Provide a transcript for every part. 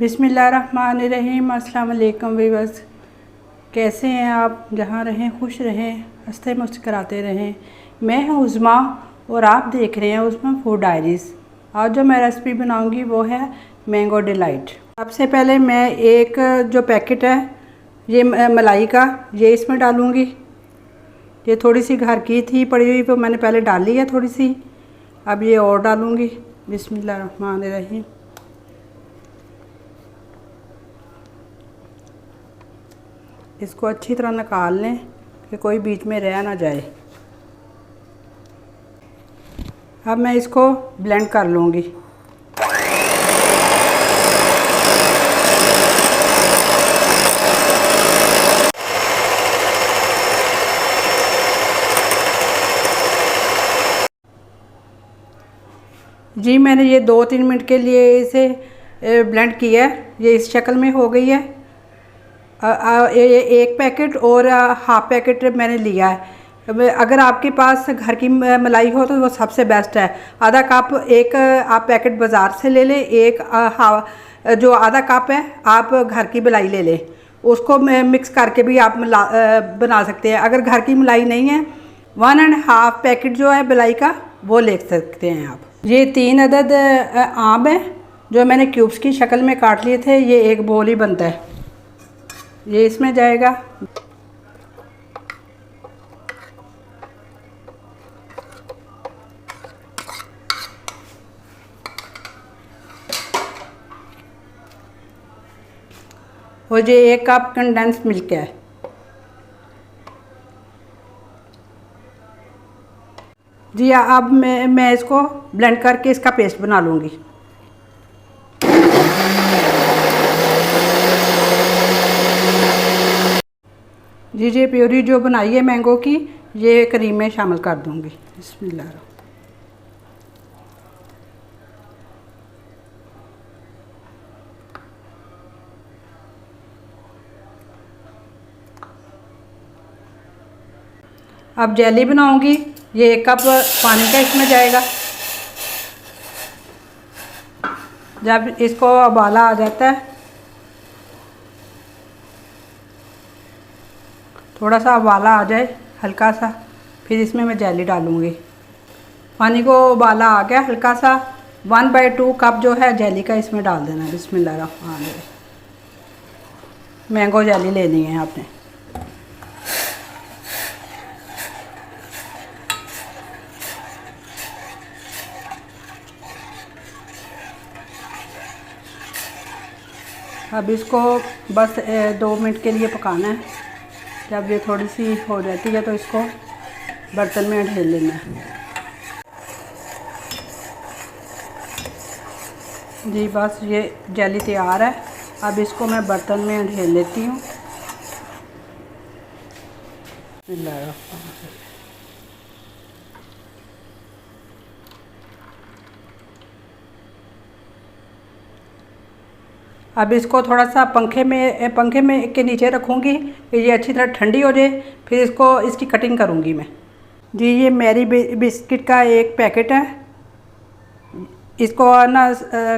बिस्मिल्लाहिर्रहमानिर्रहीम। अस्सलाम वालेकुम व्यूअर्स, कैसे हैं आप? जहाँ रहें खुश रहें, हंसते मुस्कराते रहें। मैं हूँ उज़मा और आप देख रहे हैं उज़मा फूड डायरीज़। आज जो मैं रेसिपी बनाऊंगी वो है मैंगो डिलाइट। सबसे पहले मैं एक जो पैकेट है ये मलाई का, ये इसमें डालूँगी। ये थोड़ी सी घर की थी पड़ी हुई, तो मैंने पहले डाल ली है थोड़ी सी। अब ये और डालूँगी। बिस्मिल्लाहिर्रहमानिर्रहीम। इसको अच्छी तरह निकाल लें कि कोई बीच में रह ना जाए। अब मैं इसको ब्लेंड कर लूँगी। जी मैंने ये 2-3 मिनट के लिए इसे ब्लेंड किया है। ये इस शक्ल में हो गई है। एक पैकेट और हाफ पैकेट मैंने लिया है। अगर आपके पास घर की मलाई हो तो वो सबसे बेस्ट है। आधा कप एक आप पैकेट बाज़ार से ले लें, एक जो आधा कप है आप घर की मलाई ले लें। उसको मिक्स करके भी आप बना सकते हैं। अगर घर की मलाई नहीं है, 1.5 पैकेट जो है मलाई का वो ले सकते हैं आप। ये 3 अदद आम है जो मैंने क्यूब्स की शक्ल में काट लिए थे। ये एक बोल ही बनता है, ये इसमें जाएगा। और ये 1 कप कंडेंस मिल्क है। जी अब मैं इसको ब्लेंड करके इसका पेस्ट बना लूँगी। जी ये प्योरी जो बनाई है मैंगो की, ये क्रीम में शामिल कर दूँगी। बिस्मिल्लाह। अब जेली बनाऊँगी। ये 1 कप पानी का इसमें जाएगा। जब इसको उबाला आ जाता है, थोड़ा सा उबाला आ जाए हल्का सा, फिर इसमें मैं जेली डालूँगी। पानी को उबाला आ गया हल्का सा, 1/2 कप जो है जेली का इसमें डाल देना है। बिस्मिल्लाहिर्रहमानिर्रहीम। मैंगो जेली लेनी है आपने। अब इसको बस 2 मिनट के लिए पकाना है। जब ये थोड़ी सी हो जाती है तो इसको बर्तन में ढेर लेना है। जी बस ये जेली तैयार है। अब इसको मैं बर्तन में ढेर लेती हूँ। अब इसको थोड़ा सा पंखे में के नीचे रखूँगी कि ये अच्छी तरह ठंडी हो जाए, फिर इसकी कटिंग करूँगी मैं। जी ये मैरी बिस्किट का एक पैकेट है। इसको ना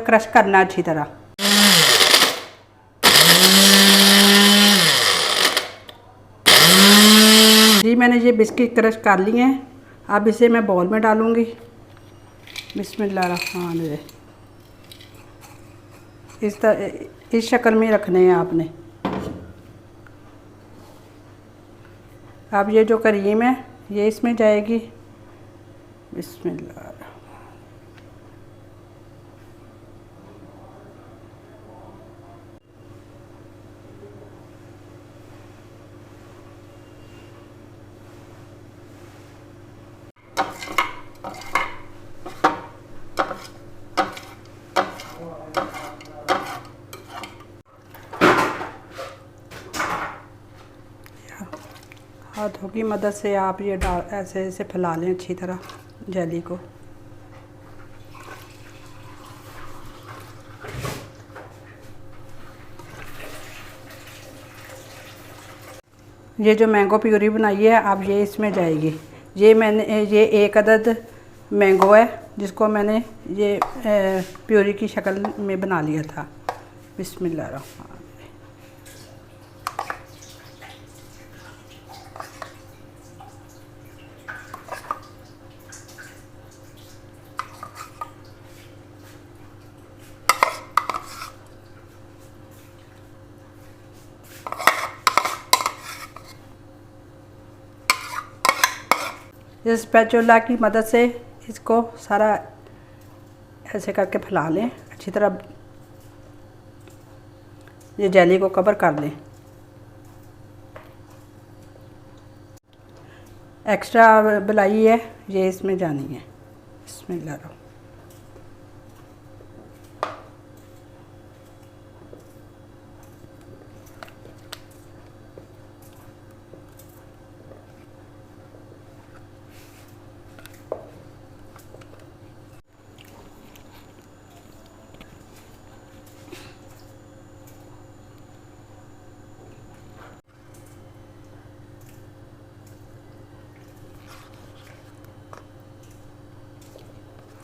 क्रश करना अच्छी तरह। जी मैंने ये बिस्किट क्रश कर लिए हैं। अब इसे मैं बाउल में डालूँगी। बिस्मिल्लाहिर्रहमानिर्रहीम। इस शक्ल में रखने हैं आपने। अब ये जो क्रीम है ये इसमें जाएगी। बिस्मिल्लाह। हाथों की मदद से आप ये ऐसे फैला लें अच्छी तरह जेली को। ये जो मैंगो प्यूरी बनाई है अब ये इसमें जाएगी। ये 1 अदद मैंगो है जिसको मैंने ये प्यूरी की शक्ल में बना लिया था। बिस्मिल्लाहिर्रहमानिर्रहीम। इस स्पैचुला की मदद से इसको सारा ऐसे करके फैला लें अच्छी तरह, ये जेली को कवर कर लें। एक्स्ट्रा मलाई है ये इसमें जानी है। बिस्मिल्लाह।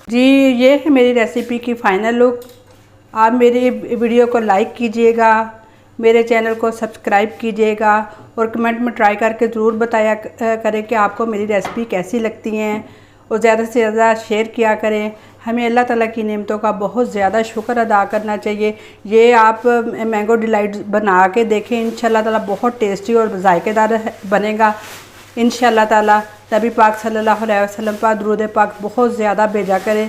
जी ये है मेरी रेसिपी की फ़ाइनल लुक। आप मेरी वीडियो को लाइक कीजिएगा, मेरे चैनल को सब्सक्राइब कीजिएगा और कमेंट में ट्राई करके ज़रूर बताया करें कि आपको मेरी रेसिपी कैसी लगती हैं और ज़्यादा से ज़्यादा शेयर किया करें। हमें अल्लाह ताला की नेमतों का बहुत ज़्यादा शुक्र अदा करना चाहिए। ये आप मैंगो डिलाइट बना के देखें, इंशाल्लाह ताला बहुत टेस्टी और जायकेदार बनेगा इंशाल्लाह ताला। नबी पाक सल्लल्लाहु अलैहि वसल्लम पर दुरूद पाक बहुत ज़्यादा भेजा करें।